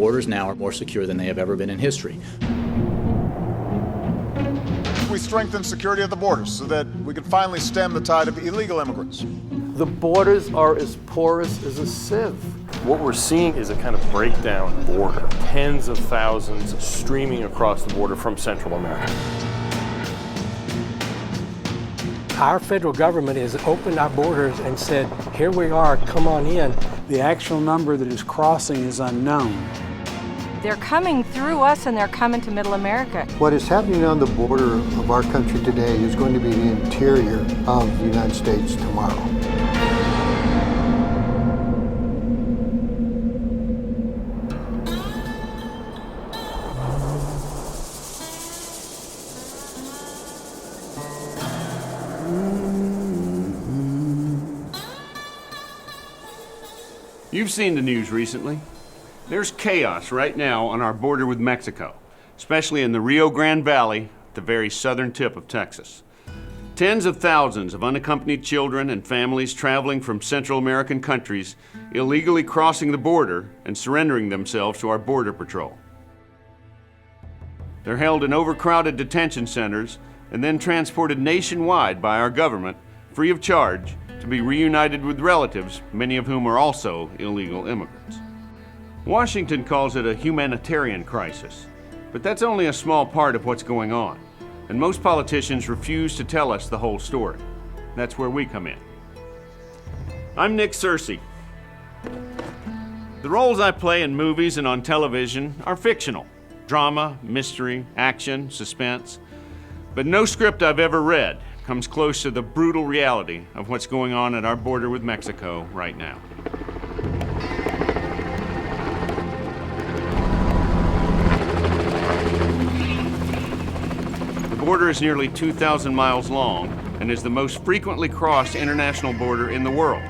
borders now are more secure than they have ever been in history. We strengthen security at the borders so that we can finally stem the tide of illegal immigrants. The borders are as porous as a sieve. What we're seeing is a kind of breakdown border. Tens of thousands streaming across the border from Central America. Our federal government has opened our borders and said, here we are, come on in. The actual number that is crossing is unknown. They're coming through us and they're coming to Middle America. What is happening on the border of our country today is going to be the interior of the United States tomorrow. You've seen the news recently. There's chaos right now on our border with Mexico, especially in the Rio Grande Valley, the very southern tip of Texas. Tens of thousands of unaccompanied children and families traveling from Central American countries illegally crossing the border and surrendering themselves to our Border Patrol. They're held in overcrowded detention centers and then transported nationwide by our government, free of charge, to be reunited with relatives, many of whom are also illegal immigrants. Washington calls it a humanitarian crisis, but that's only a small part of what's going on, and most politicians refuse to tell us the whole story. That's where we come in. I'm Nick Searcy. The roles I play in movies and on television are fictional: drama, mystery, action, suspense. But no script I've ever read comes close to the brutal reality of what's going on at our border with Mexico right now. The border is nearly 2,000 miles long and is the most frequently crossed international border in the world,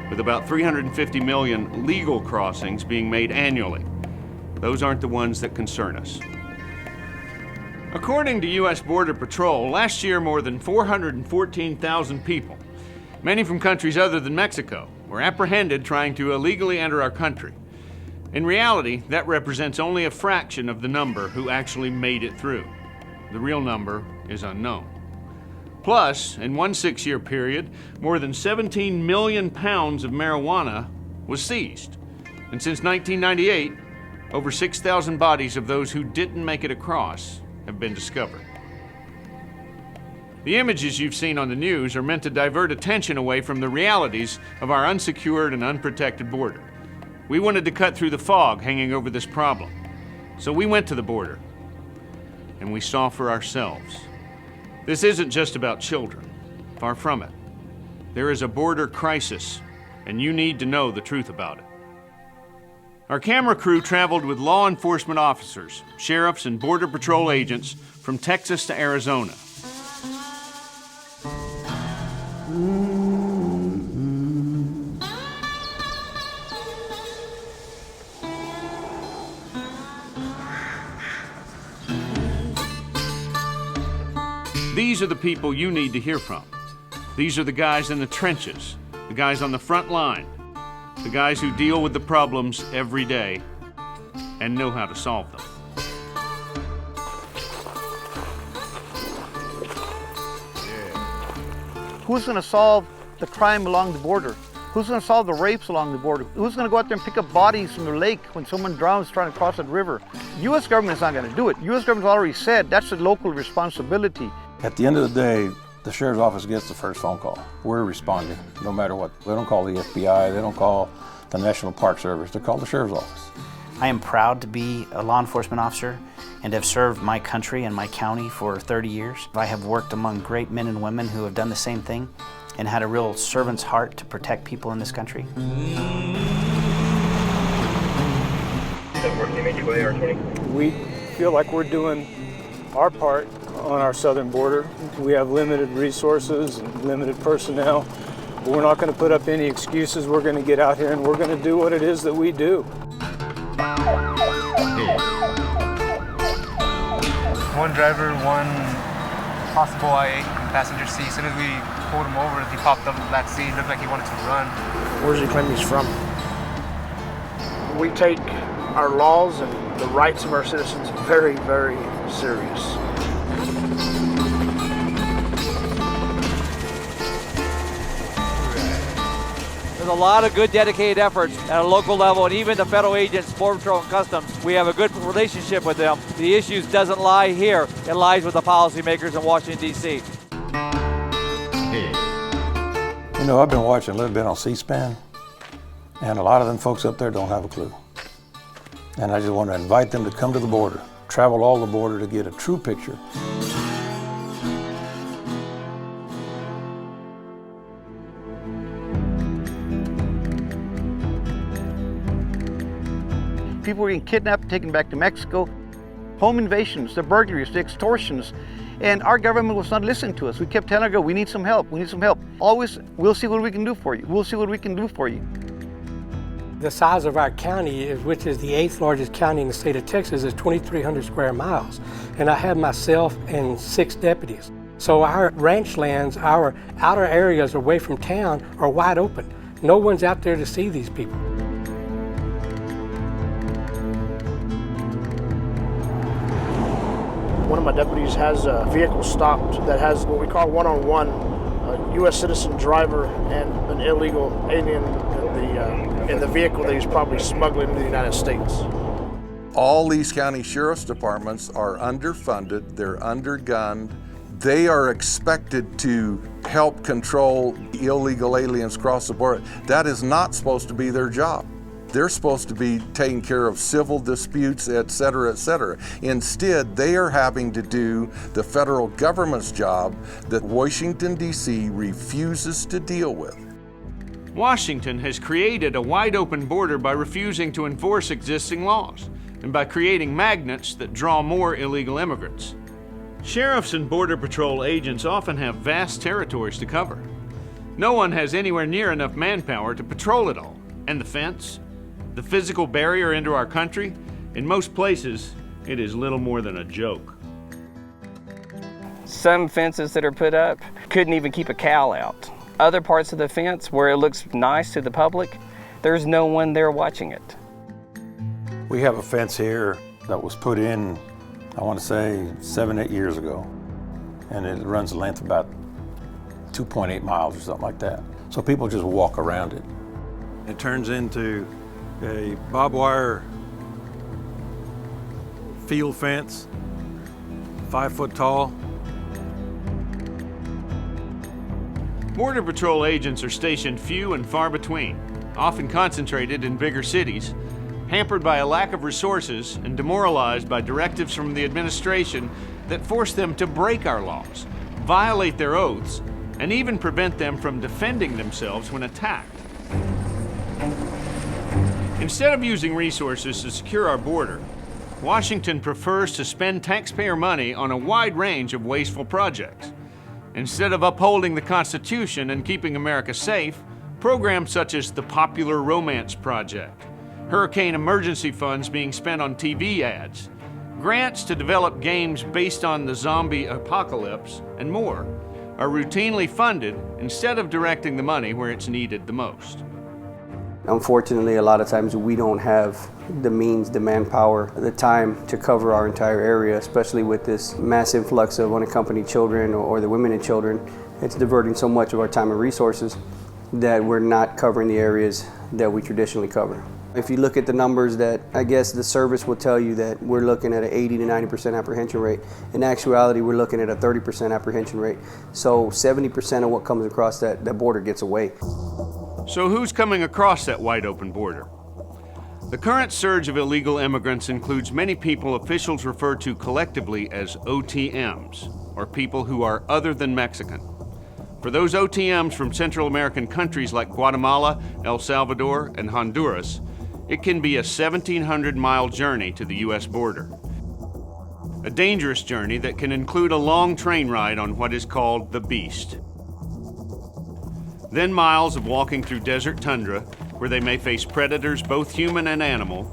with about 350 million legal crossings being made annually. Those aren't the ones that concern us. According to U.S. Border Patrol, last year more than 414,000 people, many from countries other than Mexico, were apprehended trying to illegally enter our country. In reality, that represents only a fraction of the number who actually made it through. The real number is unknown. Plus, in one 6-year period, more than 17 million pounds of marijuana was seized. And since 1998, over 6,000 bodies of those who didn't make it across have been discovered. The images you've seen on the news are meant to divert attention away from the realities of our unsecured and unprotected border. We wanted to cut through the fog hanging over this problem. So we went to the border, and we saw for ourselves. This isn't just about children. Far from it. There is a border crisis, and you need to know the truth about it. Our camera crew traveled with law enforcement officers, sheriffs, and Border Patrol agents from Texas to Arizona. These are the people you need to hear from. These are the guys in the trenches, the guys on the front line, the guys who deal with the problems every day and know how to solve them. Who's going to solve the crime along the border? Who's going to solve the rapes along the border? Who's going to go out there and pick up bodies from the lake when someone drowns trying to cross that river? U.S. government is not going to do it. U.S. government has already said that's a local responsibility. At the end of the day, the sheriff's office gets the first phone call. We're responding, no matter what. They don't call the FBI, they don't call the National Park Service, they call the sheriff's office. I am proud to be a law enforcement officer and have served my country and my county for 30 years. I have worked among great men and women who have done the same thing and had a real servant's heart to protect people in this country. We feel like we're doing our part on our southern border. We have limited resources and limited personnel. But we're not going to put up any excuses. We're going to get out here and we're going to do what it is that we do. One driver, one possible IA passenger seat. As soon as we pulled him over, he popped up in the back seat. Looked like he wanted to run. Where does he claim he's from? We take our laws and the rights of our citizens very, very serious. There's a lot of good dedicated efforts at a local level, and even the federal agents, Border Patrol and Customs, we have a good relationship with them. The issues doesn't lie here, it lies with the policymakers in Washington, D.C. You know, I've been watching a little bit on C-SPAN, and a lot of them folks up there don't have a clue. And I just want to invite them to come to the border, travel all the border to get a true picture. People were getting kidnapped, taken back to Mexico. Home invasions, the burglaries, the extortions. And our government was not listening to us. We kept telling her, we need some help, we need some help. Always, we'll see what we can do for you. We'll see what we can do for you. The size of our county, which is the 8th largest county in the state of Texas, is 2,300 square miles. And I have myself and 6 deputies. So our ranch lands, our outer areas away from town are wide open. No one's out there to see these people. One of my deputies has a vehicle stopped that has what we call one-on-one, a U.S. citizen driver and an illegal alien in the vehicle that he's probably smuggling into the United States. All these county sheriff's departments are underfunded, they're undergunned. They are expected to help control illegal aliens across the border. That is not supposed to be their job. They're supposed to be taking care of civil disputes, et cetera, et cetera. Instead, they are having to do the federal government's job that Washington, D.C. refuses to deal with. Washington has created a wide open border by refusing to enforce existing laws and by creating magnets that draw more illegal immigrants. Sheriffs and Border Patrol agents often have vast territories to cover. No one has anywhere near enough manpower to patrol it all. And the fence? The physical barrier into our country? In most places, it is little more than a joke. Some fences that are put up couldn't even keep a cow out. Other parts of the fence where it looks nice to the public, there's no one there watching it. We have a fence here that was put in, I want to say 7-8 years ago, and it runs a length of about 2.8 miles or something like that. So people just walk around it. It turns into a barbed wire field fence, 5 foot tall. Border Patrol agents are stationed few and far between, often concentrated in bigger cities, hampered by a lack of resources and demoralized by directives from the administration that force them to break our laws, violate their oaths, and even prevent them from defending themselves when attacked. Instead of using resources to secure our border, Washington prefers to spend taxpayer money on a wide range of wasteful projects. Instead of upholding the Constitution and keeping America safe, programs such as the Popular Romance Project, hurricane emergency funds being spent on TV ads, grants to develop games based on the zombie apocalypse, and more, are routinely funded instead of directing the money where it's needed the most. Unfortunately, a lot of times we don't have the means, the manpower, the time to cover our entire area, especially with this mass influx of unaccompanied children or the women and children. It's diverting so much of our time and resources that we're not covering the areas that we traditionally cover. If you look at the numbers that I guess the service will tell you that we're looking at an 80 to 90% apprehension rate. In actuality, we're looking at a 30% apprehension rate. So 70% of what comes across that border gets away. So who's coming across that wide open border? The current surge of illegal immigrants includes many people officials refer to collectively as OTMs, or people who are other than Mexican. For those OTMs from Central American countries like Guatemala, El Salvador, and Honduras, it can be a 1,700-mile journey to the U.S. border. A dangerous journey that can include a long train ride on what is called the Beast. Then miles of walking through desert tundra, where they may face predators, both human and animal,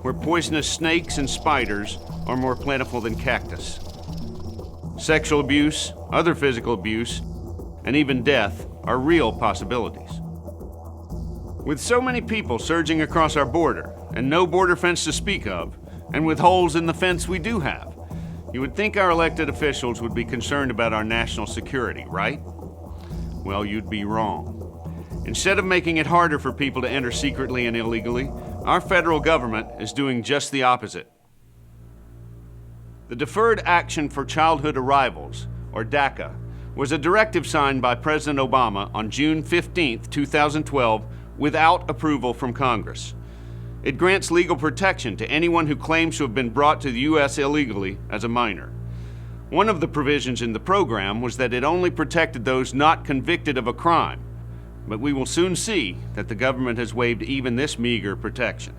where poisonous snakes and spiders are more plentiful than cactus. Sexual abuse, other physical abuse, and even death are real possibilities. With so many people surging across our border, and no border fence to speak of, and with holes in the fence we do have. You would think our elected officials would be concerned about our national security, right? Well, you'd be wrong. Instead of making it harder for people to enter secretly and illegally, our federal government is doing just the opposite. The Deferred Action for Childhood Arrivals, or DACA, was a directive signed by President Obama on June 15, 2012, without approval from Congress. It grants legal protection to anyone who claims to have been brought to the U.S. illegally as a minor. One of the provisions in the program was that it only protected those not convicted of a crime, but we will soon see that the government has waived even this meager protection.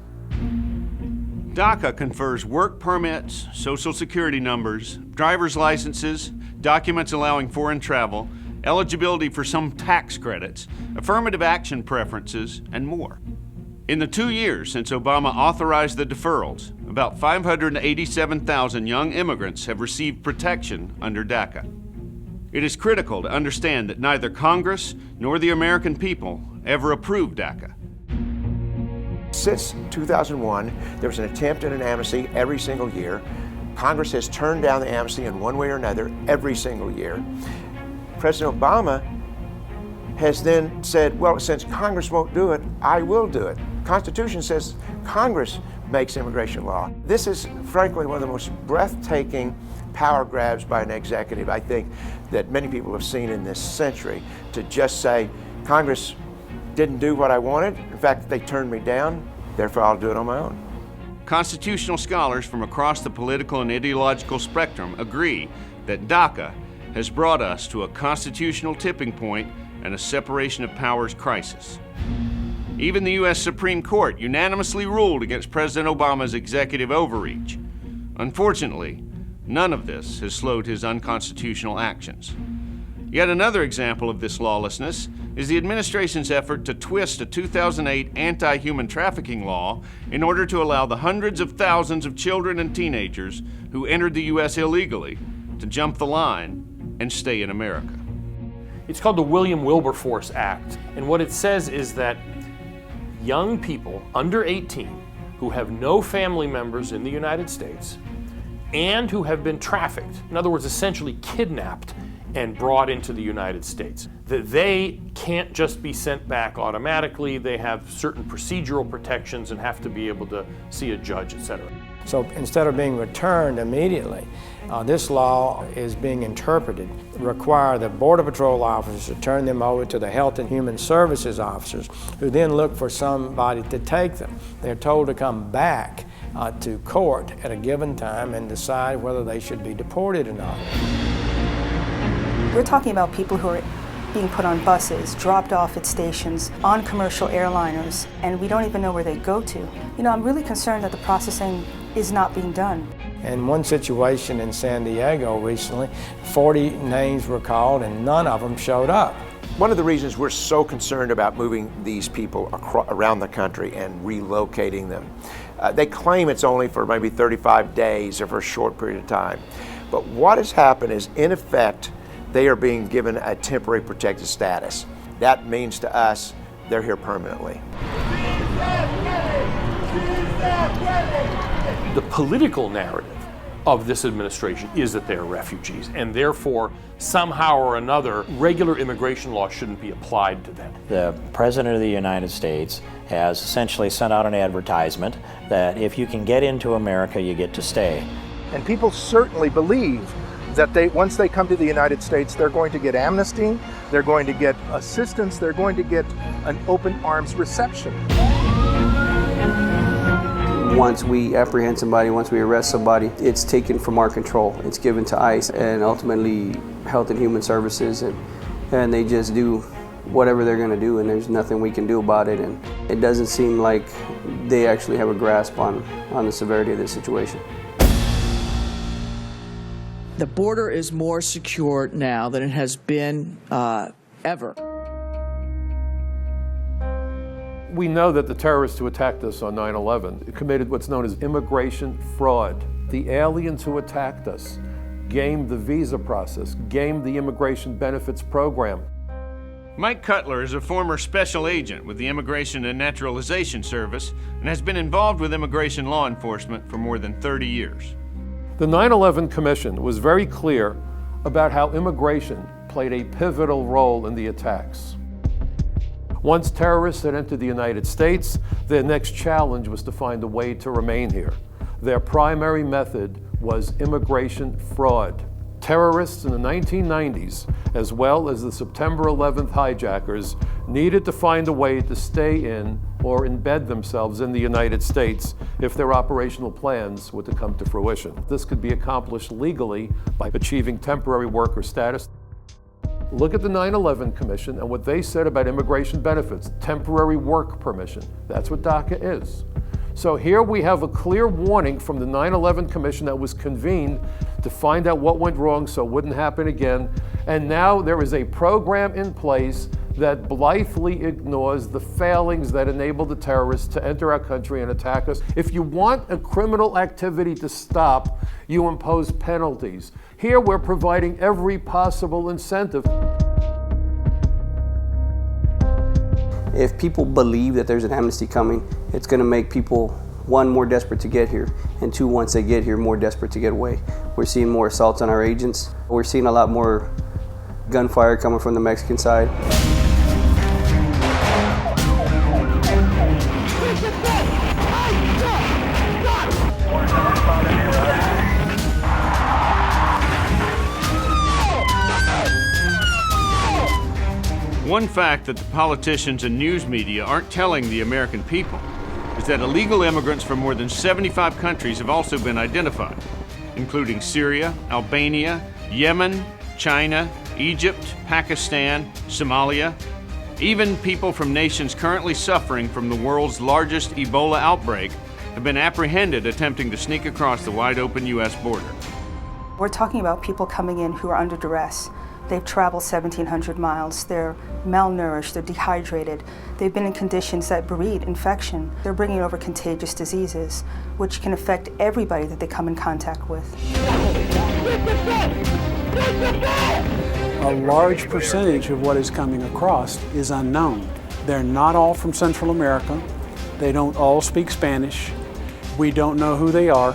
DACA confers work permits, social security numbers, driver's licenses, documents allowing foreign travel, eligibility for some tax credits, affirmative action preferences, and more. In the 2 years since Obama authorized the deferrals, about 587,000 young immigrants have received protection under DACA. It is critical to understand that neither Congress nor the American people ever approved DACA. Since 2001, there was an attempt at an amnesty every single year. Congress has turned down the amnesty in one way or another every single year. President Obama has then said, well, since Congress won't do it, I will do it. Constitution says Congress makes immigration law. This is frankly one of the most breathtaking power grabs by an executive, I think, that many people have seen in this century, to just say, Congress didn't do what I wanted. In fact, they turned me down, therefore I'll do it on my own. Constitutional scholars from across the political and ideological spectrum agree that DACA has brought us to a constitutional tipping point and a separation of powers crisis. Even the U.S. Supreme Court unanimously ruled against President Obama's executive overreach. Unfortunately, none of this has slowed his unconstitutional actions. Yet another example of this lawlessness is the administration's effort to twist a 2008 anti-human trafficking law in order to allow the hundreds of thousands of children and teenagers who entered the U.S. illegally to jump the line and stay in America. It's called the William Wilberforce Act, and what it says is that young people under 18 who have no family members in the United States and who have been trafficked, in other words, essentially kidnapped and brought into the United States, that they can't just be sent back automatically. They have certain procedural protections and have to be able to see a judge, etc. So instead of being returned immediately, this law is being interpreted to require the Border Patrol officers to turn them over to the Health and Human Services officers, who then look for somebody to take them. They're told to come back to court at a given time and decide whether they should be deported or not. We're talking about people who are being put on buses, dropped off at stations, on commercial airliners, and we don't even know where they go to. You know, I'm really concerned that the processing is not being done. In one situation in San Diego recently, 40 names were called and none of them showed up. One of the reasons we're so concerned about moving these people around the country and relocating them, they claim it's only for maybe 35 days or for a short period of time. But what has happened is, in effect, they are being given a temporary protected status. That means to us, they're here permanently. The political narrative of this administration is that they are refugees, and therefore, somehow or another, regular immigration law shouldn't be applied to them. The President of the United States has essentially sent out an advertisement that if you can get into America, you get to stay. And people certainly believe that once they come to the United States, they're going to get amnesty, they're going to get assistance, they're going to get an open arms reception. Once we apprehend somebody, once we arrest somebody, it's taken from our control. It's given to ICE and ultimately Health and Human Services, and they just do whatever they're going to do, and there's nothing we can do about it. And it doesn't seem like they actually have a grasp on the severity of this situation. The border is more secure now than it has been ever. We know that the terrorists who attacked us on 9/11 committed what's known as immigration fraud. The aliens who attacked us gamed the visa process, gamed the immigration benefits program. Mike Cutler is a former special agent with the Immigration and Naturalization Service and has been involved with immigration law enforcement for more than 30 years. The 9/11 Commission was very clear about how immigration played a pivotal role in the attacks. Once terrorists had entered the United States, their next challenge was to find a way to remain here. Their primary method was immigration fraud. Terrorists in the 1990s, as well as the September 11th hijackers, needed to find a way to stay in or embed themselves in the United States if their operational plans were to come to fruition. This could be accomplished legally by achieving temporary worker status. Look at the 9/11 Commission and what they said about immigration benefits, temporary work permission. That's what DACA is. So here we have a clear warning from the 9/11 Commission that was convened to find out what went wrong so it wouldn't happen again. And now there is a program in place that blithely ignores the failings that enabled the terrorists to enter our country and attack us. If you want a criminal activity to stop, you impose penalties. Here we're providing every possible incentive. If people believe that there's an amnesty coming, it's going to make people, one, more desperate to get here, and two, once they get here, more desperate to get away. We're seeing more assaults on our agents. We're seeing a lot more gunfire coming from the Mexican side. One fact that the politicians and news media aren't telling the American people is that illegal immigrants from more than 75 countries have also been identified, including Syria, Albania, Yemen, China, Egypt, Pakistan, Somalia. Even people from nations currently suffering from the world's largest Ebola outbreak have been apprehended attempting to sneak across the wide-open U.S. border. We're talking about people coming in who are under duress. They've traveled 1,700 miles. They're malnourished, they're dehydrated. They've been in conditions that breed infection. They're bringing over contagious diseases, which can affect everybody that they come in contact with. A large percentage of what is coming across is unknown. They're not all from Central America. They don't all speak Spanish. We don't know who they are,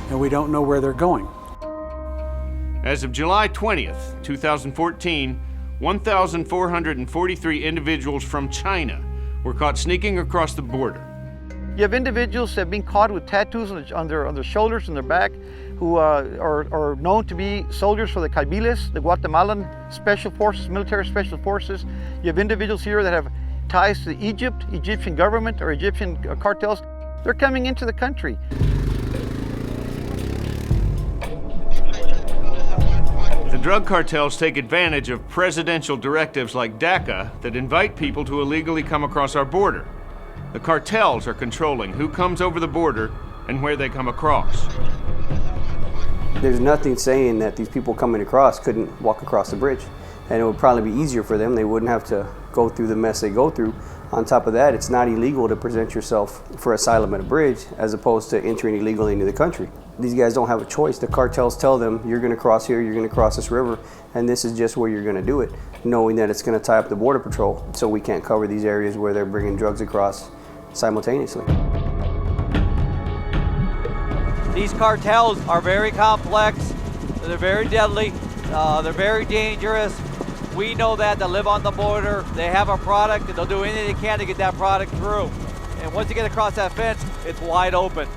and we don't know where they're going. As of July 20th, 2014, 1,443 individuals from China were caught sneaking across the border. You have individuals that have been caught with tattoos on their shoulders and their back who are known to be soldiers for the Cabiles, the Guatemalan Special Forces, military special forces. You have individuals here that have ties to Egypt, Egyptian government, or Egyptian cartels. They're coming into the country. The drug cartels take advantage of presidential directives like DACA that invite people to illegally come across our border. The cartels are controlling who comes over the border and where they come across. There's nothing saying that these people coming across couldn't walk across the bridge, and it would probably be easier for them. They wouldn't have to go through the mess they go through. On top of that, it's not illegal to present yourself for asylum at a bridge as opposed to entering illegally into the country. These guys don't have a choice. The cartels tell them, you're going to cross here, you're going to cross this river, and this is just where you're going to do it, knowing that it's going to tie up the Border Patrol, so we can't cover these areas where they're bringing drugs across simultaneously. These cartels are very complex, they're very deadly, they're very dangerous. We know that they live on the border, they have a product, and they'll do anything they can to get that product through. And once you get across that fence, it's wide open.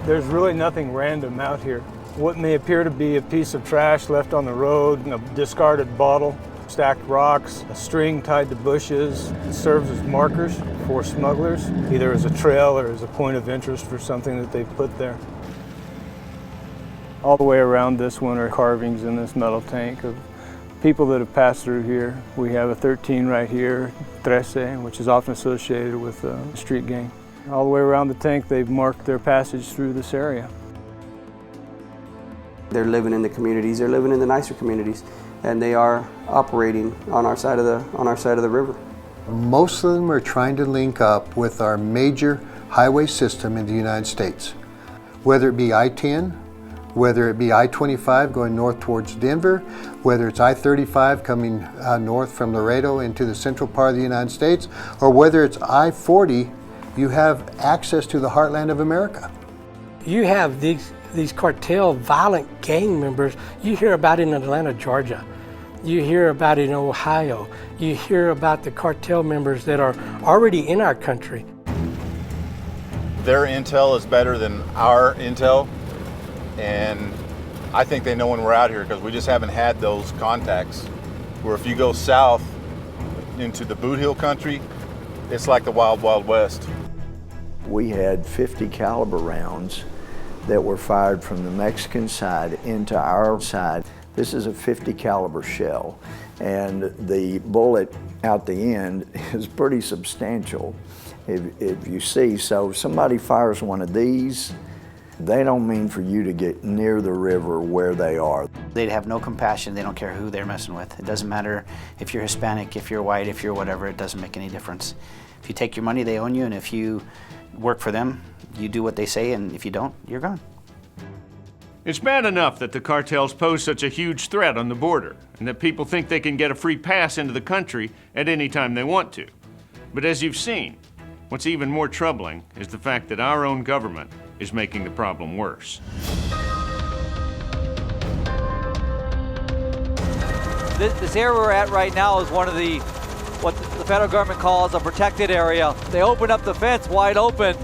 There's really nothing random out here. What may appear to be a piece of trash left on the road, a discarded bottle, stacked rocks, a string tied to bushes, serves as markers for smugglers, either as a trail or as a point of interest for something that they've put there. All the way around this one are carvings in this metal tank of people that have passed through here. We have a 13 right here, 13, which is often associated with a street gang. All the way around the tank, they've marked their passage through this area. They're living in the communities, they're living in the nicer communities. and they are operating on our side of the river. Most of them are trying to link up with our major highway system in the United States, whether it be I-10, whether it be I-25 going north towards Denver, whether it's I-35 coming north from Laredo into the central part of the United States, or whether it's I-40, you have access to the heartland of America. You have these cartel violent gang members. You hear about it in Atlanta, Georgia. You hear about it in Ohio. You hear about the cartel members that are already in our country. Their intel is better than our intel, and I think they know when we're out here because we just haven't had those contacts. Where if you go south into the Boot Hill country, it's like the Wild Wild West. We had 50 caliber rounds that were fired from the Mexican side into our side. This is a 50 caliber shell, and the bullet out the end is pretty substantial. If you see, so if somebody fires one of these, they don't mean for you to get near the river where they are. They have no compassion. They don't care who they're messing with. It doesn't matter if you're Hispanic, if you're white, if you're whatever, it doesn't make any difference. If you take your money, they own you, and if you work for them, you do what they say, and if you don't, you're gone. It's bad enough that the cartels pose such a huge threat on the border and that people think they can get a free pass into the country at any time they want to. But as you've seen, what's even more troubling is the fact that our own government is making the problem worse. This area we're at right now is one of what the federal government calls a protected area. They opened up the fence wide open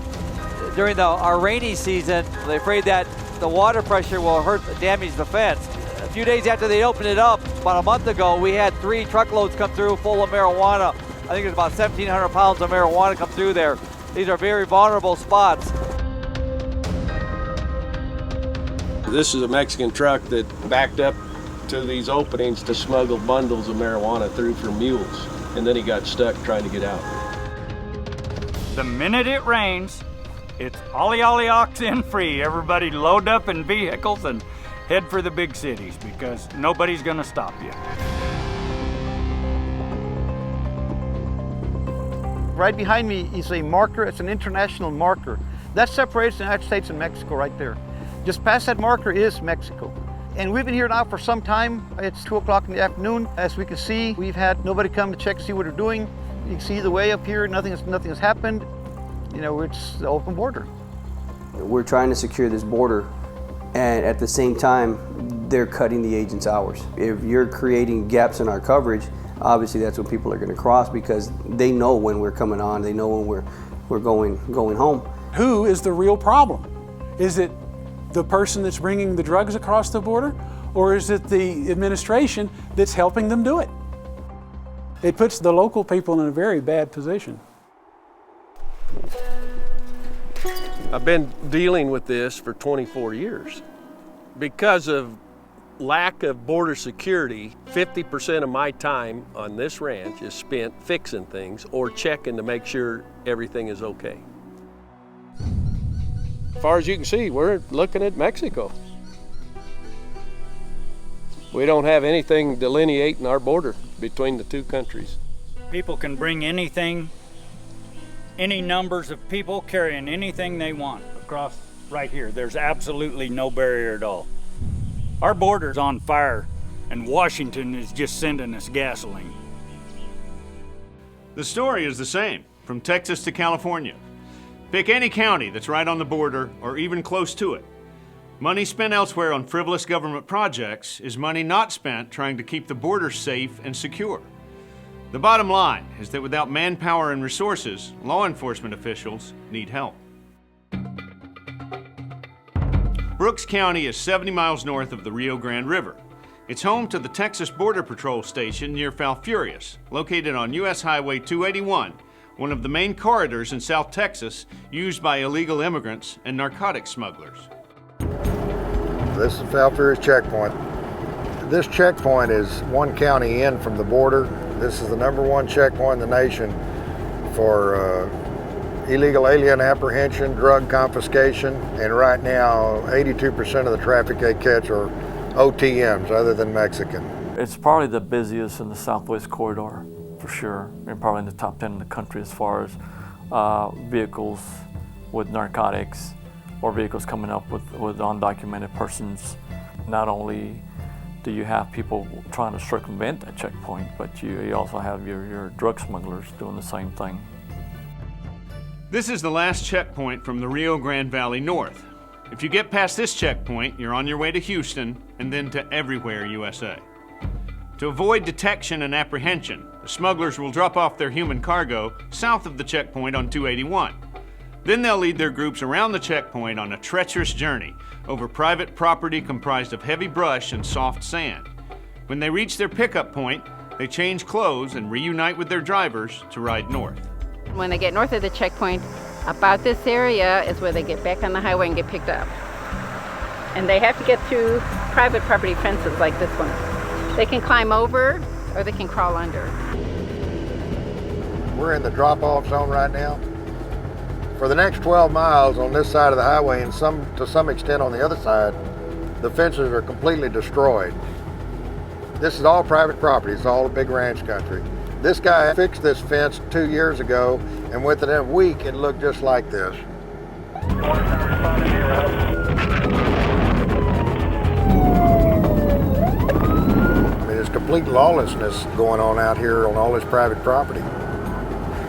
during our rainy season. They're afraid that the water pressure will damage the fence. A few days after they opened it up, about a month ago, we had 3 truckloads come through full of marijuana. I think there's about 1,700 pounds of marijuana come through there. These are very vulnerable spots. This is a Mexican truck that backed up to these openings to smuggle bundles of marijuana through for mules, and then he got stuck trying to get out. The minute it rains, it's ollie ox in free. Everybody load up in vehicles and head for the big cities because nobody's gonna stop you. Right behind me is a marker. It's an international marker. That separates the United States and Mexico right there. Just past that marker is Mexico. And we've been here now for some time. It's 2 o'clock in the afternoon. As we can see, we've had nobody come to check to see what we're doing. You can see the way up here, nothing has happened. You know, it's the open border. We're trying to secure this border, and at the same time, they're cutting the agents' hours. If you're creating gaps in our coverage, obviously that's when people are going to cross because they know when we're coming on, they know when we're going home. Who is the real problem? Is it the person that's bringing the drugs across the border, or is it the administration that's helping them do it? It puts the local people in a very bad position. I've been dealing with this for 24 years. Because of lack of border security, 50% of my time on this ranch is spent fixing things or checking to make sure everything is okay. As far as you can see, we're looking at Mexico. We don't have anything delineating our border between the two countries. People can bring anything, any numbers of people carrying anything they want across right here. There's absolutely no barrier at all. Our border's on fire, and Washington is just sending us gasoline. The story is the same, from Texas to California. Pick any county that's right on the border or even close to it. Money spent elsewhere on frivolous government projects is money not spent trying to keep the border safe and secure. The bottom line is that without manpower and resources, law enforcement officials need help. Brooks County is 70 miles north of the Rio Grande River. It's home to the Texas Border Patrol Station near Falfurrias, located on U.S. Highway 281, one of the main corridors in South Texas used by illegal immigrants and narcotic smugglers. This is Falfurrias checkpoint. This checkpoint is one county in from the border. This is the #1 checkpoint in the nation for illegal alien apprehension, drug confiscation, and right now 82% of the traffic they catch are OTMs other than Mexican. It's probably the busiest in the Southwest Corridor, for sure, and probably in the top 10 in the country as far as vehicles with narcotics or vehicles coming up with undocumented persons. Not only do you have people trying to circumvent that checkpoint, but you also have your drug smugglers doing the same thing. This is the last checkpoint from the Rio Grande Valley north. If you get past this checkpoint, you're on your way to Houston and then to everywhere USA. To avoid detection and apprehension, the smugglers will drop off their human cargo south of the checkpoint on 281. Then they'll lead their groups around the checkpoint on a treacherous journey over private property comprised of heavy brush and soft sand. When they reach their pickup point, they change clothes and reunite with their drivers to ride north. When they get north of the checkpoint, about this area is where they get back on the highway and get picked up. And they have to get through private property fences like this one. They can climb over or they can crawl under. We're in the drop-off zone right now. For the next 12 miles on this side of the highway and to some extent on the other side, the fences are completely destroyed. This is all private property, it's all a big ranch country. This guy fixed this fence 2 years ago, and within a week it looked just like this. I mean, there's complete lawlessness going on out here on all this private property.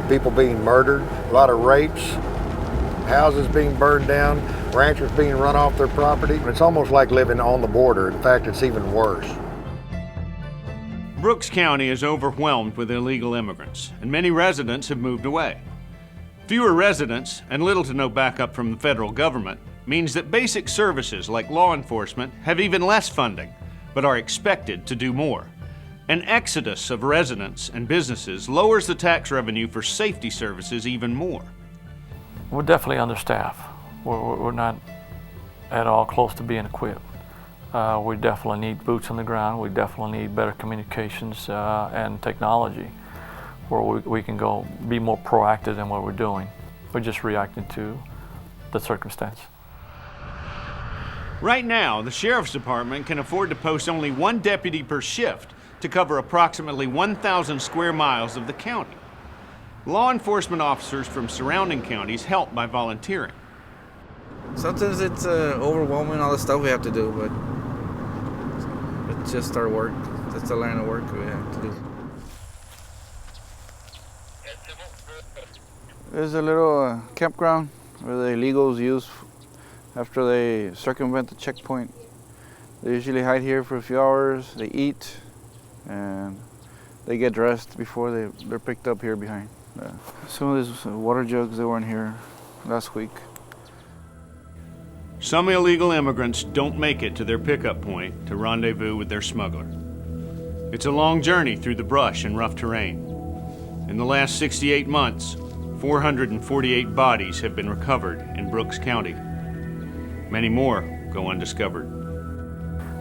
People being murdered, a lot of rapes, houses being burned down, ranchers being run off their property. It's almost like living on the border. In fact, it's even worse. Brooks County is overwhelmed with illegal immigrants, and many residents have moved away. Fewer residents and little to no backup from the federal government means that basic services like law enforcement have even less funding, but are expected to do more. An exodus of residents and businesses lowers the tax revenue for safety services even more. We're definitely understaffed. We're not at all close to being equipped. We definitely need boots on the ground. We definitely need better communications and technology where we can go be more proactive in what we're doing. We're just reacting to the circumstance. Right now, the Sheriff's Department can afford to post only one deputy per shift to cover approximately 1,000 square miles of the county. Law enforcement officers from surrounding counties help by volunteering. Sometimes it's overwhelming, all the stuff we have to do, but it's just our work. That's the line of work we have to do. There's a little campground where the illegals use after they circumvent the checkpoint. They usually hide here for a few hours, they eat, and they get dressed before they're picked up here behind. Some of these water jugs, they weren't here last week. Some illegal immigrants don't make it to their pickup point to rendezvous with their smuggler. It's a long journey through the brush and rough terrain. In the last 68 months, 448 bodies have been recovered in Brooks County. Many more go undiscovered.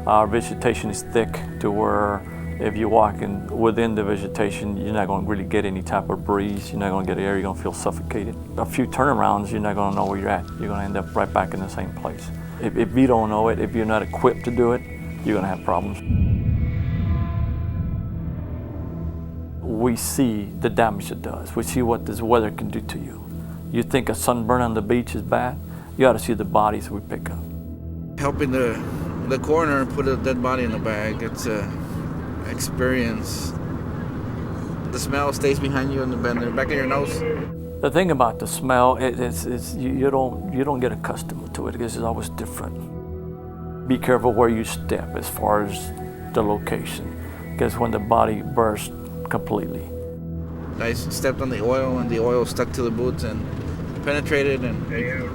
Our vegetation is thick to where if you walk within the vegetation, you're not going to really get any type of breeze. You're not going to get air. You're going to feel suffocated. A few turnarounds, you're not going to know where you're at. You're going to end up right back in the same place. If you don't know it, if you're not equipped to do it, you're going to have problems. We see the damage it does. We see what this weather can do to you. You think a sunburn on the beach is bad? You ought to see the bodies we pick up. Helping the coroner put a dead body in the bag, it's experience. The smell stays behind you in the back of your nose. The thing about the smell is you don't get accustomed to it because it's always different. Be careful where you step as far as the location, because when the body bursts completely. I stepped on the oil and the oil stuck to the boots and penetrated, and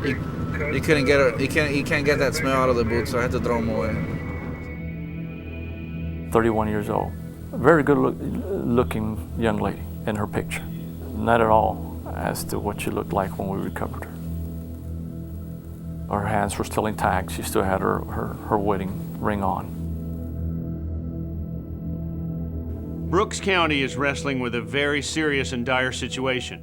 you couldn't get it. You can't get that smell out of the boots, so I had to throw them away. 31 years old, a very good looking young lady in her picture. Not at all as to what she looked like when we recovered her. Her hands were still intact. She still had her wedding ring on. Brooks County is wrestling with a very serious and dire situation.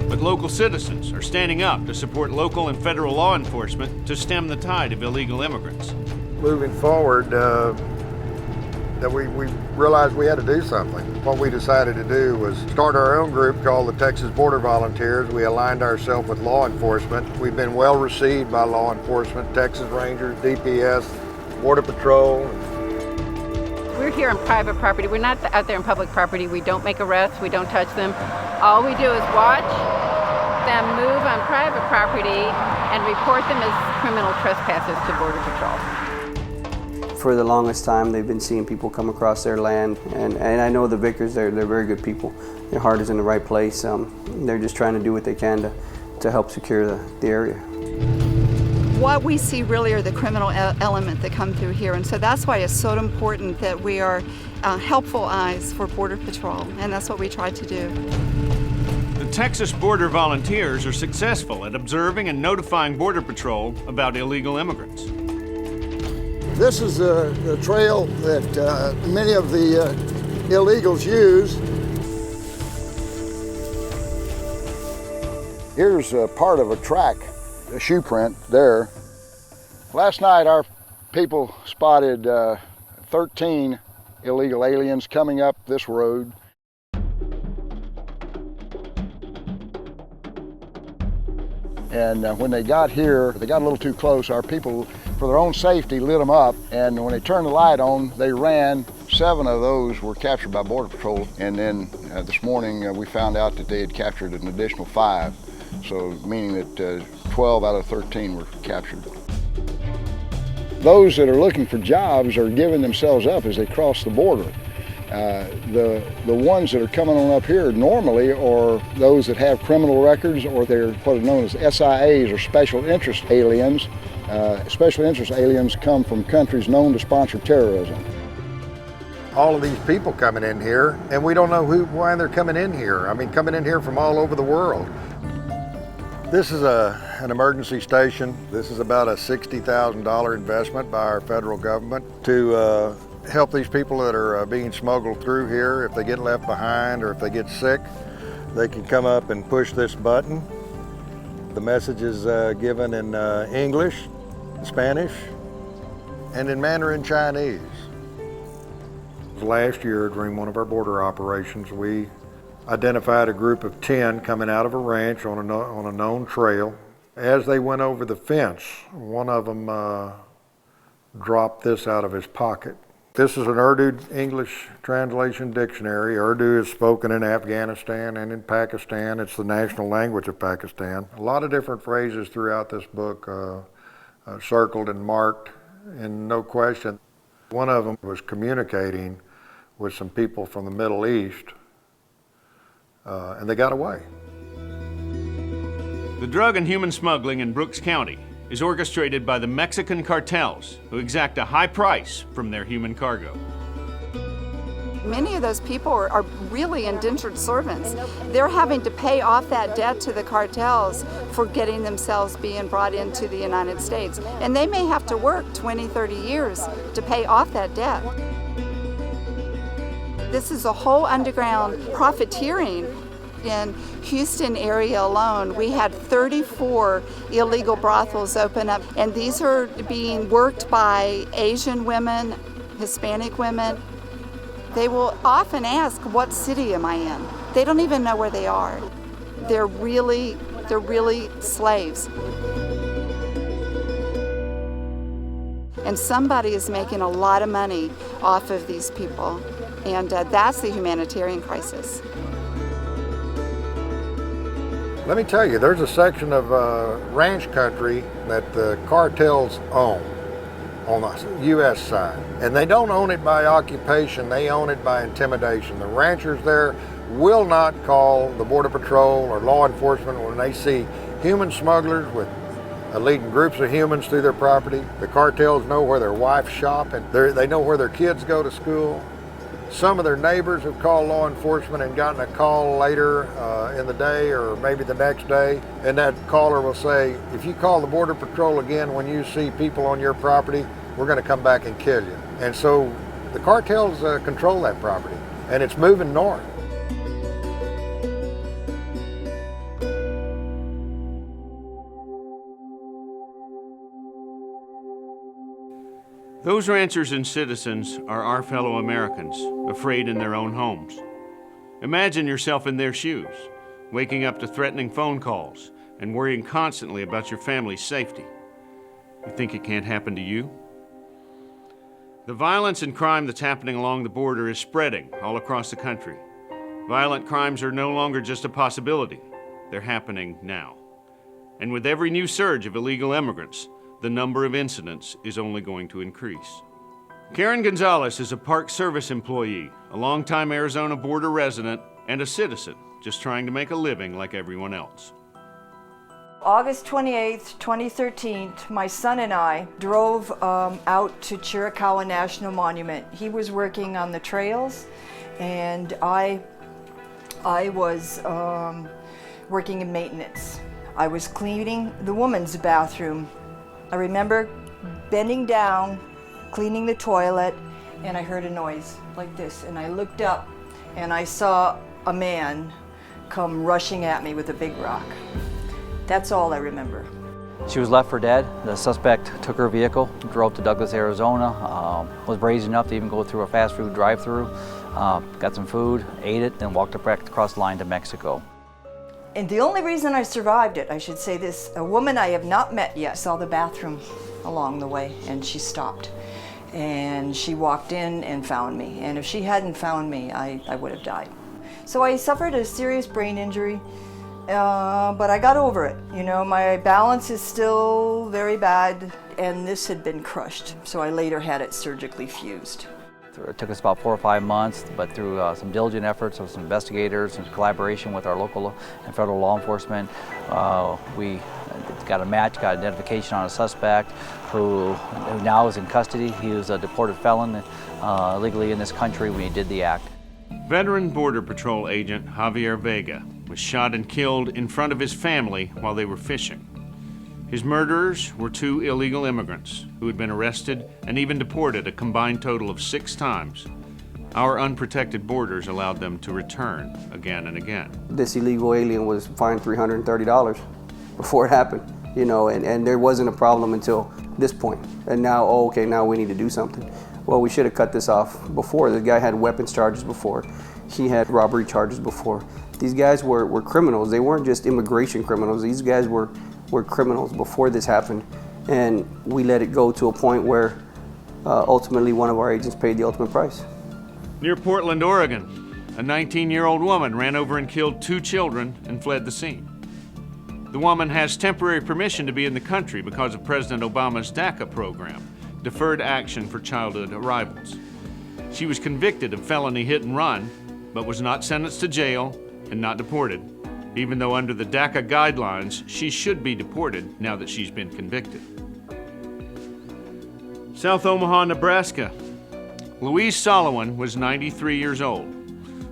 But but local citizens are standing up to support local and federal law enforcement to stem the tide of illegal immigrants. Moving forward, that we realized we had to do something. What we decided to do was start our own group called the Texas Border Volunteers. We aligned ourselves with law enforcement. We've been well received by law enforcement, Texas Rangers, DPS, Border Patrol. We're here on private property. We're not out there on public property. We don't make arrests. We don't touch them. All we do is watch them move on private property and report them as criminal trespassers to Border Patrol. For the longest time, they've been seeing people come across their land, and I know the Vickers, they're very good people. Their heart is in the right place. They're just trying to do what they can to help secure the area. What we see really are the criminal element that come through here, and so that's why it's so important that we are helpful eyes for Border Patrol, and that's what we try to do. The Texas Border Volunteers are successful at observing and notifying Border Patrol about illegal immigrants. This is a trail that many of the illegals use. Here's a part of a track, a shoe print there. Last night our people spotted 13 illegal aliens coming up this road. And when they got here, they got a little too close. Our people, for their own safety, lit them up. And when they turned the light on, they ran. 7 of those were captured by Border Patrol. And then this morning, we found out that they had captured an additional 5. So meaning that 12 out of 13 were captured. Those that are looking for jobs are giving themselves up as they cross the border. The ones that are coming on up here normally are those that have criminal records, or they're what are known as SIAs, or special interest aliens. Special interest aliens come from countries known to sponsor terrorism. All of these people coming in here, and we don't know why they're coming in here. I mean, coming in here from all over the world. This is an emergency station. This is about a $60,000 investment by our federal government to help these people that are being smuggled through here. If they get left behind or if they get sick, they can come up and push this button. The message is given in English, Spanish, and in Mandarin Chinese. Last year, during one of our border operations, we identified a group of 10 coming out of a ranch on a known trail. As they went over the fence, one of them dropped this out of his pocket. This is an Urdu English translation dictionary. Urdu is spoken in Afghanistan and in Pakistan. It's the national language of Pakistan. A lot of different phrases throughout this book circled and marked, and no question. One of them was communicating with some people from the Middle East, and they got away. The drug and human smuggling in Brooks County is orchestrated by the Mexican cartels, who exact a high price from their human cargo. Many of those people are really indentured servants. They're having to pay off that debt to the cartels for getting themselves being brought into the United States. And they may have to work 20, 30 years to pay off that debt. This is a whole underground profiteering. In Houston area alone, we had 34 illegal brothels open up, and these are being worked by Asian women, Hispanic women. They will often ask, what city am I in? They don't even know where they are. They're really slaves. And somebody is making a lot of money off of these people, and that's the humanitarian crisis. Let me tell you, there's a section of ranch country that the cartels own on the U.S. side. And they don't own it by occupation, they own it by intimidation. The ranchers there will not call the Border Patrol or law enforcement when they see human smugglers with leading groups of humans through their property. The cartels know where their wives shop, and they know where their kids go to school. Some of their neighbors have called law enforcement and gotten a call later in the day or maybe the next day, and that caller will say, if you call the Border Patrol again when you see people on your property, we're going to come back and kill you. And so the cartels control that property, and it's moving north. Those ranchers and citizens are our fellow Americans, afraid in their own homes. Imagine yourself in their shoes, waking up to threatening phone calls and worrying constantly about your family's safety. You think it can't happen to you? The violence and crime that's happening along the border is spreading all across the country. Violent crimes are no longer just a possibility. They're happening now. And with every new surge of illegal immigrants, the number of incidents is only going to increase. Karen Gonzalez is a Park Service employee, a longtime Arizona border resident, and a citizen, just trying to make a living like everyone else. August 28th, 2013, my son and I drove out to Chiricahua National Monument. He was working on the trails, and I was working in maintenance. I was cleaning the woman's bathroom. I remember bending down, cleaning the toilet, and I heard a noise like this, and I looked up and I saw a man come rushing at me with a big rock. That's all I remember. She was left for dead. The suspect took her vehicle, drove to Douglas, Arizona, was brazen enough to even go through a fast food drive-through, got some food, ate it, then walked across the line to Mexico. And the only reason I survived it, I should say this, a woman I have not met yet saw the bathroom along the way, and she stopped. And she walked in and found me. And if she hadn't found me, I would have died. So I suffered a serious brain injury, but I got over it. You know, my balance is still very bad, and this had been crushed. So I later had it surgically fused. It took us about 4 or 5 months, but through some diligent efforts of some investigators and collaboration with our local and federal law enforcement, we got a match, got identification on a suspect who now is in custody. He was a deported felon illegally in this country when he did the act. Veteran Border Patrol agent Javier Vega was shot and killed in front of his family while they were fishing. His murderers were 2 illegal immigrants who had been arrested and even deported a combined total of 6 times. Our unprotected borders allowed them to return again and again. This illegal alien was fined $330 before it happened, you know, and there wasn't a problem until this point. And now, oh, okay, now we need to do something. Well, we should have cut this off before. The guy had weapons charges before. He had robbery charges before. These guys were criminals. They weren't just immigration criminals. These guys were criminals before this happened, and we let it go to a point where ultimately one of our agents paid the ultimate price. Near Portland, Oregon, a 19-year-old woman ran over and killed 2 children and fled the scene. The woman has temporary permission to be in the country because of President Obama's DACA program, Deferred Action for Childhood Arrivals. She was convicted of felony hit and run, but was not sentenced to jail and not deported, even though under the DACA guidelines, she should be deported now that she's been convicted. South Omaha, Nebraska. Louise Solomon was 93 years old.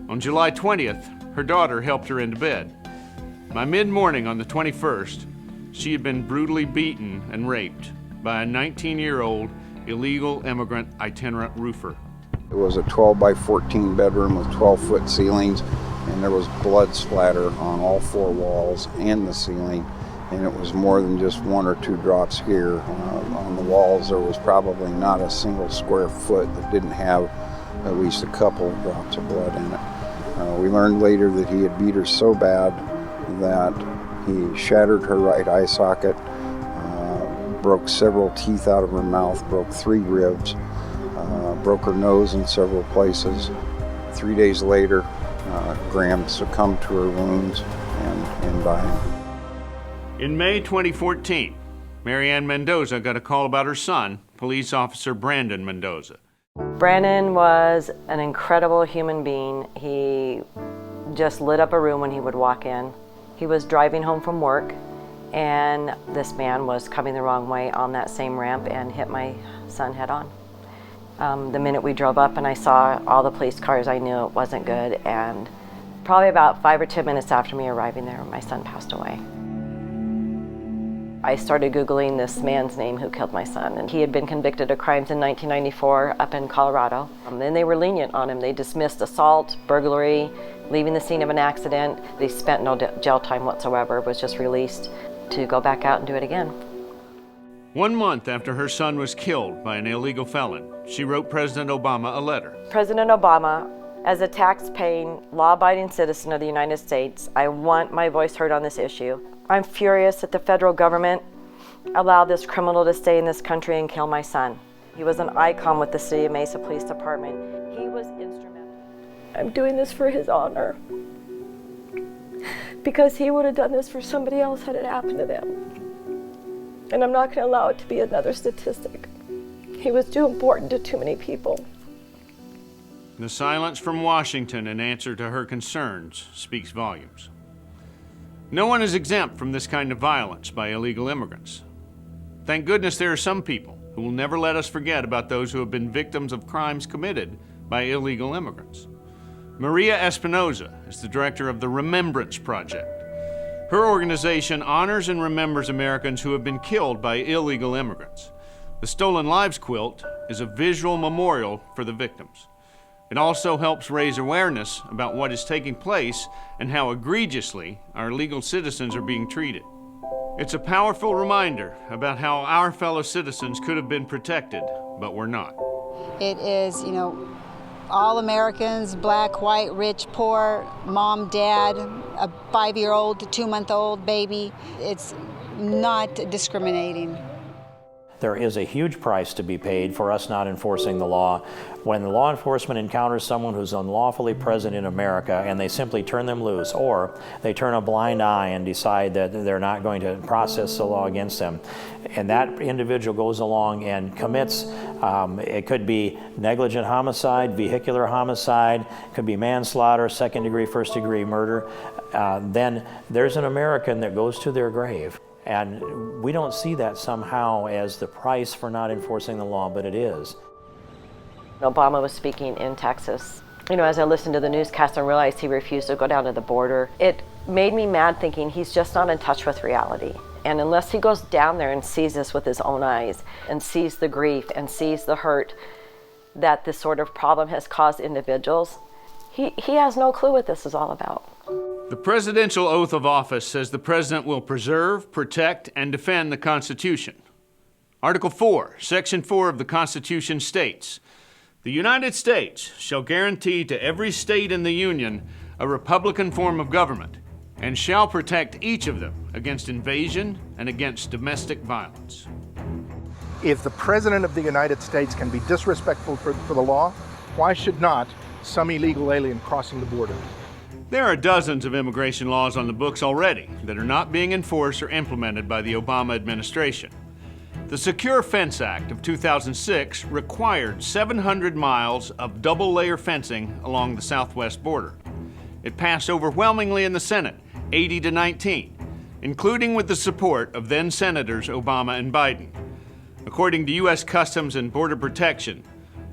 On July 20th, her daughter helped her into bed. By mid-morning on the 21st, she had been brutally beaten and raped by a 19-year-old illegal immigrant itinerant roofer. It was a 12 by 14 bedroom with 12-foot ceilings, and there was blood splatter on all 4 walls and the ceiling, and it was more than just 1 or 2 drops here. On the walls there was probably not a single square foot that didn't have at least a couple of drops of blood in it. We learned later that he had beat her so bad that he shattered her right eye socket, broke several teeth out of her mouth, broke 3 ribs, broke her nose in several places. 3 days later, Graham succumbed to her wounds and died. In May 2014, Marianne Mendoza got a call about her son, police officer Brandon Mendoza. Brandon was an incredible human being. He just lit up a room when he would walk in. He was driving home from work, and this man was coming the wrong way on that same ramp and hit my son head on. The minute we drove up and I saw all the police cars, I knew it wasn't good, and probably about 5 or 10 minutes after me arriving there, my son passed away. I started Googling this man's name who killed my son, and he had been convicted of crimes in 1994 up in Colorado. Then they were lenient on him. They dismissed assault, burglary, leaving the scene of an accident. They spent no jail time whatsoever, was just released to go back out and do it again. 1 month after her son was killed by an illegal felon, she wrote President Obama a letter. President Obama, as a tax-paying, law-abiding citizen of the United States, I want my voice heard on this issue. I'm furious that the federal government allowed this criminal to stay in this country and kill my son. He was an icon with the City of Mesa Police Department. He was instrumental. I'm doing this for his honor, because he would have done this for somebody else had it happened to them. And I'm not going to allow it to be another statistic. He was too important to too many people. The silence from Washington in answer to her concerns speaks volumes. No one is exempt from this kind of violence by illegal immigrants. Thank goodness there are some people who will never let us forget about those who have been victims of crimes committed by illegal immigrants. Maria Espinoza is the director of the Remembrance Project. Her organization honors and remembers Americans who have been killed by illegal immigrants. The Stolen Lives quilt is a visual memorial for the victims. It also helps raise awareness about what is taking place and how egregiously our legal citizens are being treated. It's a powerful reminder about how our fellow citizens could have been protected, but were not. It is, all Americans, black, white, rich, poor, mom, dad, a 5-year-old, 2-month-old baby. It's not discriminating. There is a huge price to be paid for us not enforcing the law. When the law enforcement encounters someone who's unlawfully present in America and they simply turn them loose, or they turn a blind eye and decide that they're not going to process the law against them, and that individual goes along and commits, it could be negligent homicide, vehicular homicide, could be manslaughter, second-degree, first-degree murder, then there's an American that goes to their grave. And we don't see that somehow as the price for not enforcing the law, but it is. Obama was speaking in Texas. As I listened to the newscast and realized he refused to go down to the border, it made me mad thinking he's just not in touch with reality. And unless he goes down there and sees this with his own eyes, and sees the grief and sees the hurt that this sort of problem has caused individuals, he has no clue what this is all about. The presidential oath of office says the president will preserve, protect, and defend the Constitution. Article 4, Section 4 of the Constitution states, "The United States shall guarantee to every state in the Union a republican form of government, and shall protect each of them against invasion and against domestic violence." If the President of the United States can be disrespectful for the law, why should not some illegal alien crossing the border? There are dozens of immigration laws on the books already that are not being enforced or implemented by the Obama administration. The Secure Fence Act of 2006 required 700 miles of double-layer fencing along the southwest border. It passed overwhelmingly in the Senate, 80 to 19, including with the support of then-Senators Obama and Biden. According to U.S. Customs and Border Protection,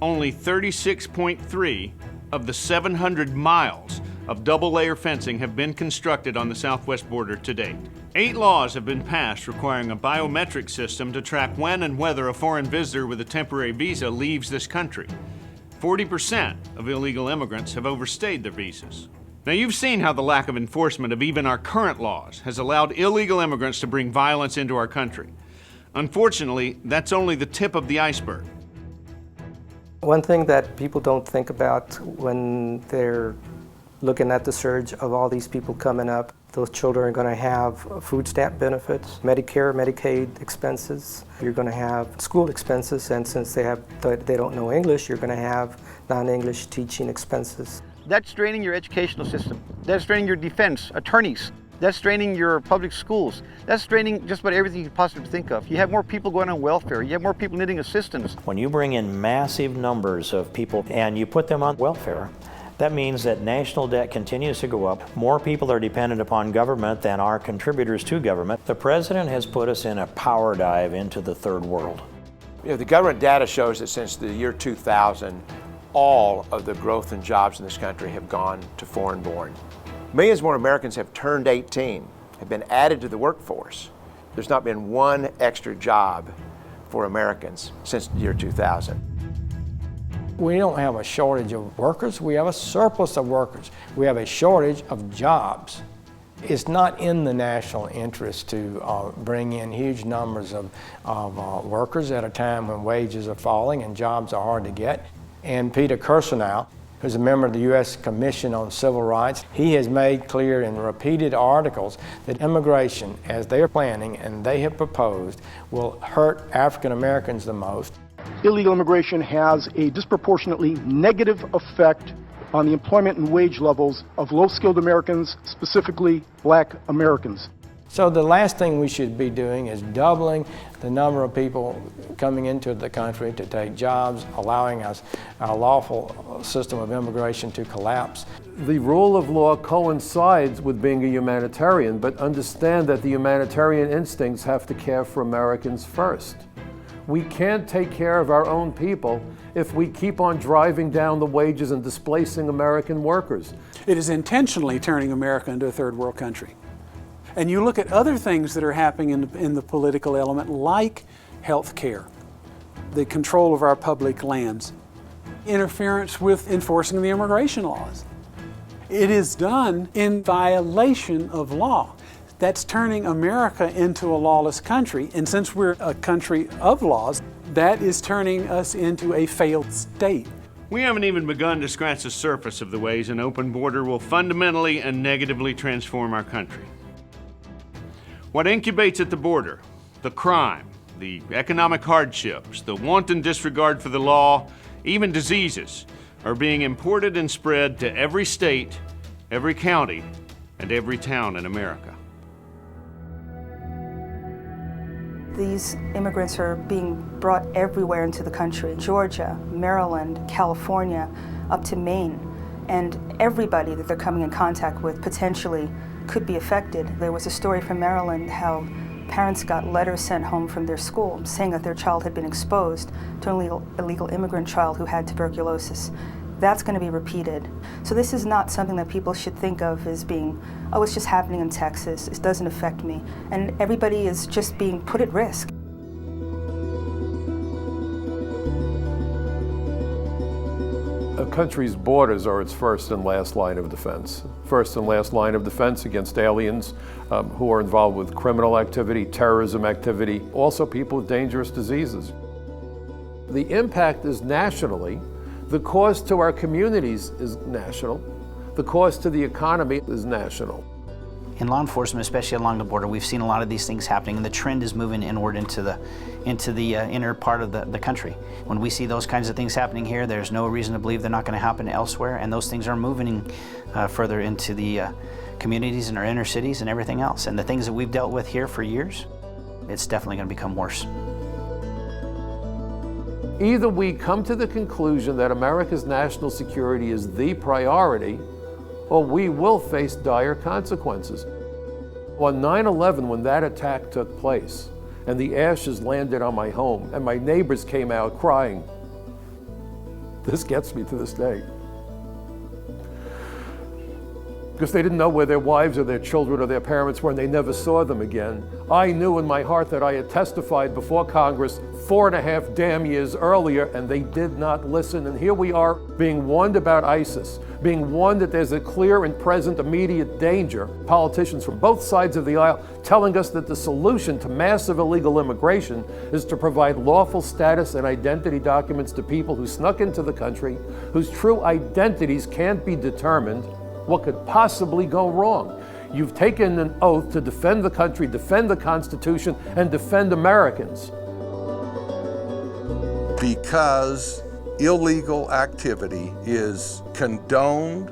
only 36.3 of the 700 miles of double-layer fencing have been constructed on the southwest border to date. 8 laws have been passed requiring a biometric system to track when and whether a foreign visitor with a temporary visa leaves this country. 40% of illegal immigrants have overstayed their visas. Now, you've seen how the lack of enforcement of even our current laws has allowed illegal immigrants to bring violence into our country. Unfortunately, that's only the tip of the iceberg. One thing that people don't think about when they're looking at the surge of all these people coming up, those children are going to have food stamp benefits, Medicare, Medicaid expenses. You're going to have school expenses, and since they don't know English, you're going to have non-English teaching expenses. That's draining your educational system. That's draining your defense, attorneys. That's draining your public schools. That's draining just about everything you could possibly think of. You have more people going on welfare. You have more people needing assistance. When you bring in massive numbers of people and you put them on welfare, that means that national debt continues to go up. More people are dependent upon government than are contributors to government. The president has put us in a power dive into the third world. The government data shows that since the year 2000, all of the growth and jobs in this country have gone to foreign-born. Millions more Americans have turned 18, have been added to the workforce. There's not been one extra job for Americans since the year 2000. We don't have a shortage of workers, we have a surplus of workers. We have a shortage of jobs. It's not in the national interest to bring in huge numbers of workers at a time when wages are falling and jobs are hard to get. And Peter Kirsanow, who's a member of the U.S. Commission on Civil Rights, he has made clear in repeated articles that immigration, as they are planning and they have proposed, will hurt African Americans the most. Illegal immigration has a disproportionately negative effect on the employment and wage levels of low-skilled Americans, specifically Black Americans. So the last thing we should be doing is doubling the number of people coming into the country to take jobs, allowing us our lawful system of immigration to collapse. The rule of law coincides with being a humanitarian, but understand that the humanitarian instincts have to care for Americans first. We can't take care of our own people if we keep on driving down the wages and displacing American workers. It is intentionally turning America into a third world country. And you look at other things that are happening in the political element, like health care, the control of our public lands, interference with enforcing the immigration laws. It is done in violation of law. That's turning America into a lawless country. And since we're a country of laws, that is turning us into a failed state. We haven't even begun to scratch the surface of the ways an open border will fundamentally and negatively transform our country. What incubates at the border, the crime, the economic hardships, the wanton disregard for the law, even diseases, are being imported and spread to every state, every county, and every town in America. These immigrants are being brought everywhere into the country, Georgia, Maryland, California, up to Maine. And everybody that they're coming in contact with potentially could be affected. There was a story from Maryland how parents got letters sent home from their school saying that their child had been exposed to an illegal immigrant child who had tuberculosis. That's going to be repeated. So this is not something that people should think of as being, oh, it's just happening in Texas, it doesn't affect me. And everybody is just being put at risk. A country's borders are its first and last line of defense. First and last line of defense against aliens who are involved with criminal activity, terrorism activity, also people with dangerous diseases. The impact is nationally. The cost to our communities is national. The cost to the economy is national. In law enforcement, especially along the border, we've seen a lot of these things happening, and the trend is moving inward into the inner part of the country. When we see those kinds of things happening here, there's no reason to believe they're not going to happen elsewhere, and those things are moving further into the communities in our inner cities and everything else. And the things that we've dealt with here for years, it's definitely going to become worse. Either we come to the conclusion that America's national security is the priority, or we will face dire consequences. On 9/11, when that attack took place, and the ashes landed on my home, and my neighbors came out crying, this gets me to this day. Because they didn't know where their wives or their children or their parents were, and they never saw them again. I knew in my heart that I had testified before Congress 4.5 damn years earlier, and they did not listen. And here we are being warned about ISIS, being warned that there's a clear and present immediate danger. Politicians from both sides of the aisle telling us that the solution to massive illegal immigration is to provide lawful status and identity documents to people who snuck into the country, whose true identities can't be determined. What could possibly go wrong? You've taken an oath to defend the country, defend the Constitution, and defend Americans. Because illegal activity is condoned,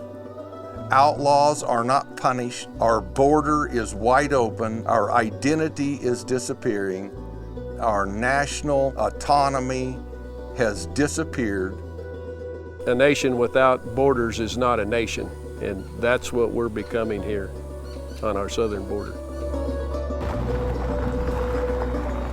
outlaws are not punished, our border is wide open, our identity is disappearing, our national autonomy has disappeared. A nation without borders is not a nation. And that's what we're becoming here on our southern border.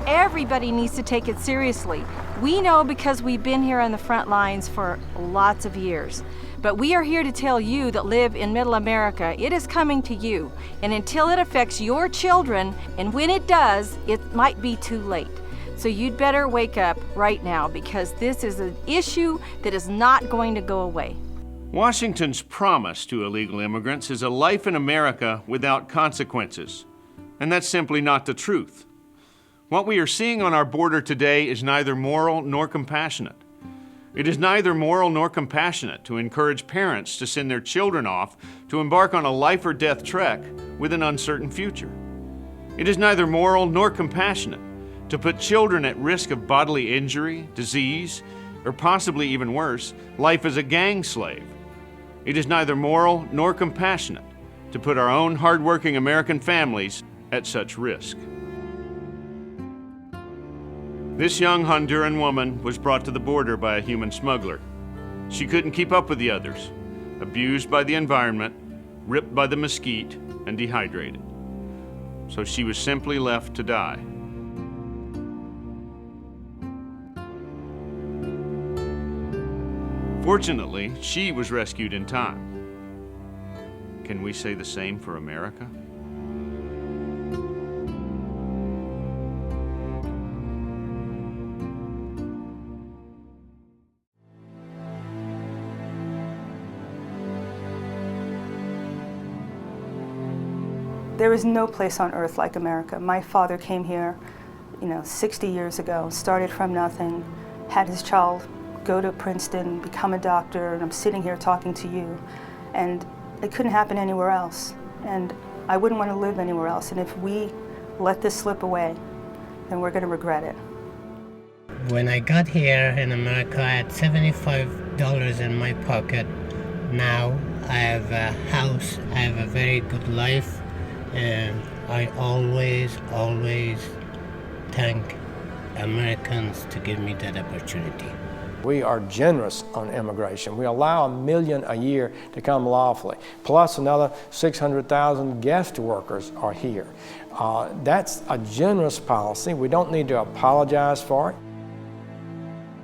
Everybody needs to take it seriously. We know because we've been here on the front lines for lots of years. But we are here to tell you that live in Middle America, it is coming to you. And until it affects your children, and when it does, it might be too late. So you'd better wake up right now, because this is an issue that is not going to go away. Washington's promise to illegal immigrants is a life in America without consequences, and that's simply not the truth. What we are seeing on our border today is neither moral nor compassionate. It is neither moral nor compassionate to encourage parents to send their children off to embark on a life or death trek with an uncertain future. It is neither moral nor compassionate to put children at risk of bodily injury, disease, or possibly even worse, life as a gang slave. It is neither moral nor compassionate to put our own hardworking American families at such risk. This young Honduran woman was brought to the border by a human smuggler. She couldn't keep up with the others, abused by the environment, ripped by the mesquite, and dehydrated. So she was simply left to die. Fortunately, she was rescued in time. Can we say the same for America? There is no place on earth like America. My father came here, 60 years ago, started from nothing, had his child go to Princeton, become a doctor, and I'm sitting here talking to you. And it couldn't happen anywhere else. And I wouldn't want to live anywhere else. And if we let this slip away, then we're going to regret it. When I got here in America, I had $75 in my pocket. Now I have a house, I have a very good life, and I always thank Americans to give me that opportunity. We are generous on immigration. We allow 1 million a year to come lawfully, plus another 600,000 guest workers are here. That's a generous policy. We don't need to apologize for it.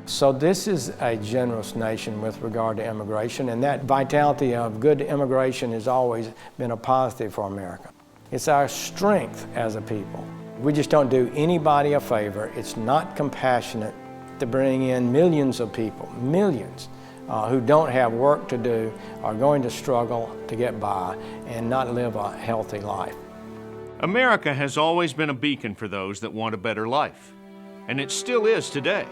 So this is a generous nation with regard to immigration, and that vitality of good immigration has always been a positive for America. It's our strength as a people. We just don't do anybody a favor. It's not compassionate to bring in millions of people, millions, who don't have work to do, are going to struggle to get by and not live a healthy life. America has always been a beacon for those that want a better life, and it still is today.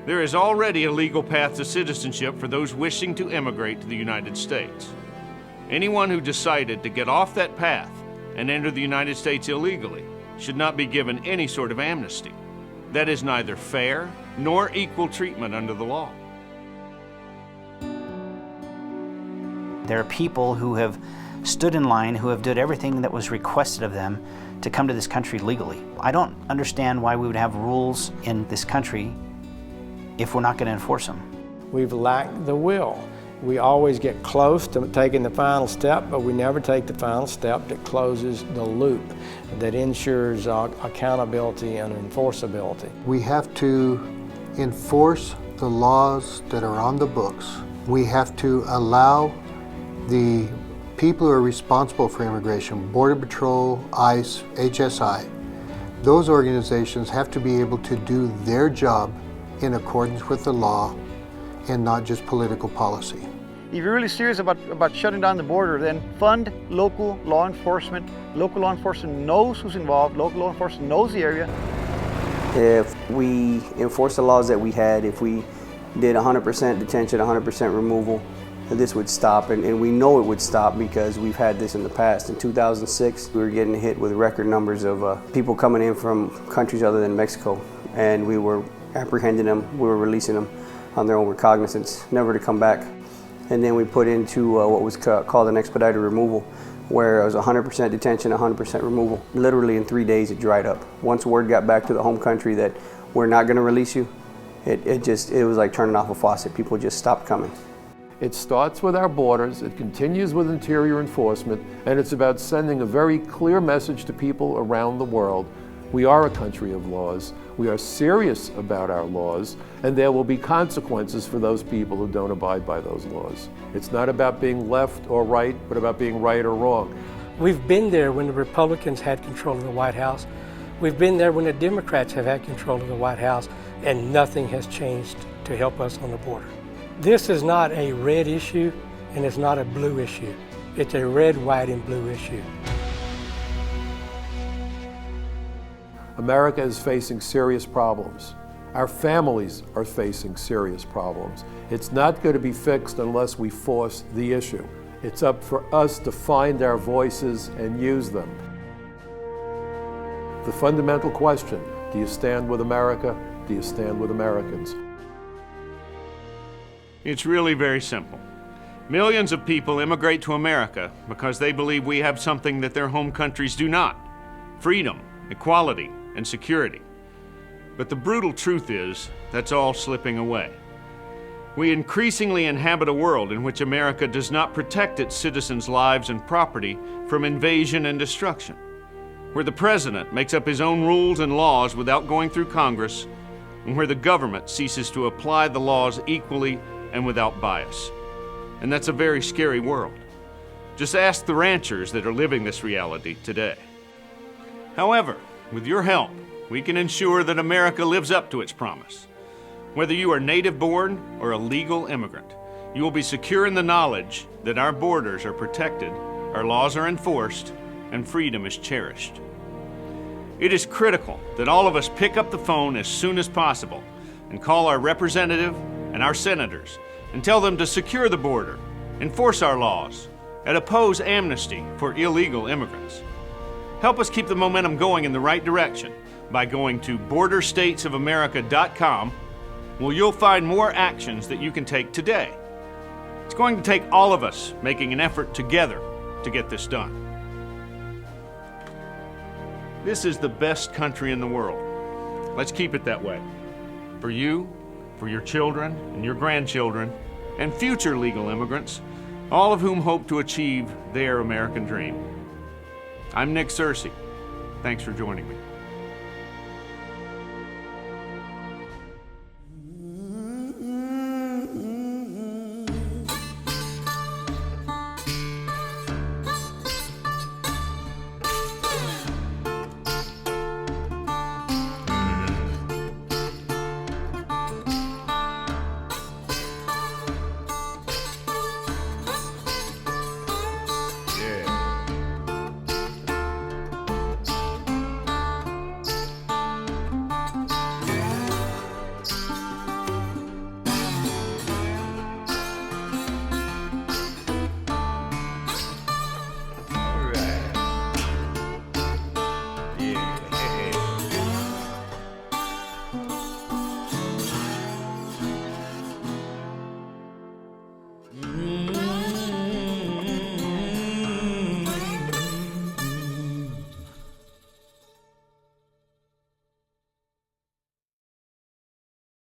There is already a legal path to citizenship for those wishing to immigrate to the United States. Anyone who decided to get off that path and enter the United States illegally should not be given any sort of amnesty. That is neither fair nor equal treatment under the law. There are people who have stood in line, who have done everything that was requested of them to come to this country legally. I don't understand why we would have rules in this country if we're not going to enforce them. We've lacked the will. We always get close to taking the final step, but we never take the final step that closes the loop, that ensures accountability and enforceability. We have to enforce the laws that are on the books. We have to allow the people who are responsible for immigration, Border Patrol, ICE, HSI, those organizations have to be able to do their job in accordance with the law and not just political policy. If you're really serious about shutting down the border, then fund local law enforcement. Local law enforcement knows who's involved. Local law enforcement knows the area. If we enforce the laws that we had, if we did 100% detention, 100% removal, this would stop, and we know it would stop because we've had this in the past. In 2006, we were getting hit with record numbers of people coming in from countries other than Mexico, and we were apprehending them, we were releasing them on their own recognizance, never to come back. And then we put into what was called an expedited removal, where it was 100% detention, 100% removal. Literally in 3 days it dried up. Once word got back to the home country that we're not going to release you, it was like turning off a faucet. People just stopped coming. It starts with our borders, it continues with interior enforcement, and it's about sending a very clear message to people around the world. We are a country of laws. We are serious about our laws, and there will be consequences for those people who don't abide by those laws. It's not about being left or right, but about being right or wrong. We've been there when the Republicans had control of the White House. We've been there when the Democrats have had control of the White House, and nothing has changed to help us on the border. This is not a red issue. and it's not a blue issue. It's a red, white, and blue issue. America is facing serious problems. Our families are facing serious problems. It's not going to be fixed unless we force the issue. It's up for us to find our voices and use them. The fundamental question, do you stand with America? Do you stand with Americans? It's really very simple. Millions of people immigrate to America because they believe we have something that their home countries do not: freedom, equality, and security. But the brutal truth is, that's all slipping away. We increasingly inhabit a world in which America does not protect its citizens' lives and property from invasion and destruction, where the president makes up his own rules and laws without going through Congress, and where the government ceases to apply the laws equally and without bias. And that's a very scary world. Just ask the ranchers that are living this reality today. However, with your help, we can ensure that America lives up to its promise. Whether you are native-born or a legal immigrant, you will be secure in the knowledge that our borders are protected, our laws are enforced, and freedom is cherished. It is critical that all of us pick up the phone as soon as possible and call our representative and our senators and tell them to secure the border, enforce our laws, and oppose amnesty for illegal immigrants. Help us keep the momentum going in the right direction by going to borderstatesofamerica.com, where you'll find more actions that you can take today. It's going to take all of us making an effort together to get this done. This is the best country in the world. Let's keep it that way. For you, for your children and your grandchildren, and future legal immigrants, all of whom hope to achieve their American dream. I'm Nick Searcy. Thanks for joining me.